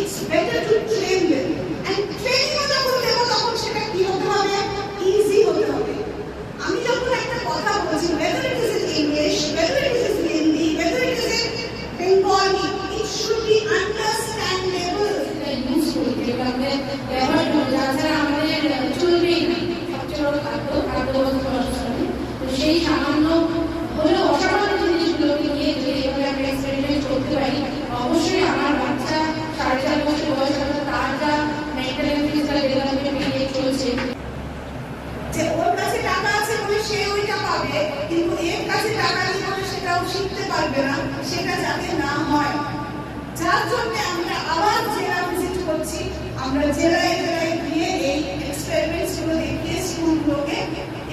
It's better to train them. And training যখন দেব তখন সেটা কি হতে হবে? Easy হতে হবে। আমি যখন একটা কথা বলছি, whether it is in English, whether it is in Hindi, whether it is in Bengali, it should be understandable. Useful যেটা আমরা ব্যবহার করি, যাছাড়া আমাদের চলবেই না। সবচেয়ে বড় খাদ্য তো সেই সামান্য হলেও অসামান্য জিনিসগুলোকে নিয়ে যদি এভাবে আমরা এক্সপেরিমেন্ট করতে পারি, অবশ্যই আমার বাচ্চা 4.5 বছর বয়স হবে, তার যা মেন্টাল এন্ড ফিজিক্যাল ডেভেলপমেন্ট নিয়ে চলছে, যে ওর কাছে টাকা আছে বলে সে ওইটা পাবে, কিন্তু এর কাছে টাকা নেই বলে সেটাও শিখতে পারবে না, সেটা যাতে না হয়। যার জন্য আমরা আবার জেলা ভিজিট করছি, আমরা জেলায় জেলায় গিয়ে এই এক্সপেরিমেন্টস গুলো দেখিয়ে স্কুলগুলোকে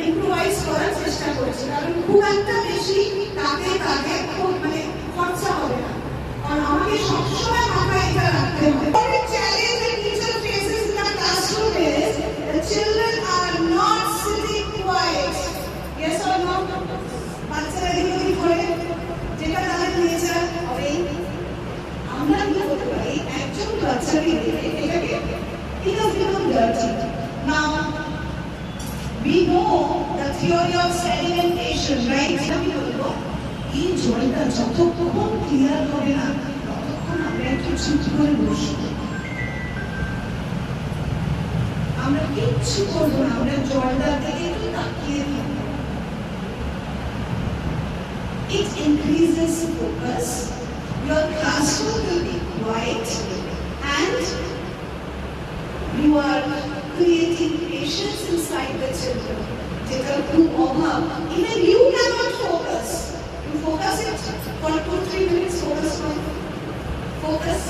ইমপ্রোভাইজ করার চেষ্টা করছি, কারণ খুব একটা বেশি তাকে খুব খরচা হবে না। কারণ আমাকে সবসময় মাথায় এটা রাখতে হবে। The challenge the teacher faces in the classroom is the children are not sitting quiet. Yes or no? বাচ্চারা এদিকে করে যেটা তাদের নেচার হবে। আমরা কি করতে পারি? একজন বাচ্চাকে দিয়ে এটাকে it has become dirty. Now we know the theory of sedimentation, right? আমি বলবো এই জলটা যতক্ষণ ক্লিয়ার হবে না ততক্ষণ আমরা একটু চুপ করে বসবো। আমরা কিচ্ছু করবো না, আমরা জলটার দিকে একটু তাকিয়ে থাকবো। It increases focus. Your classroom will be quiet and you are creating patience inside the children. যেটা খুব অভাব। Even you cannot focus. You focus it for 2-3 minutes. Focus.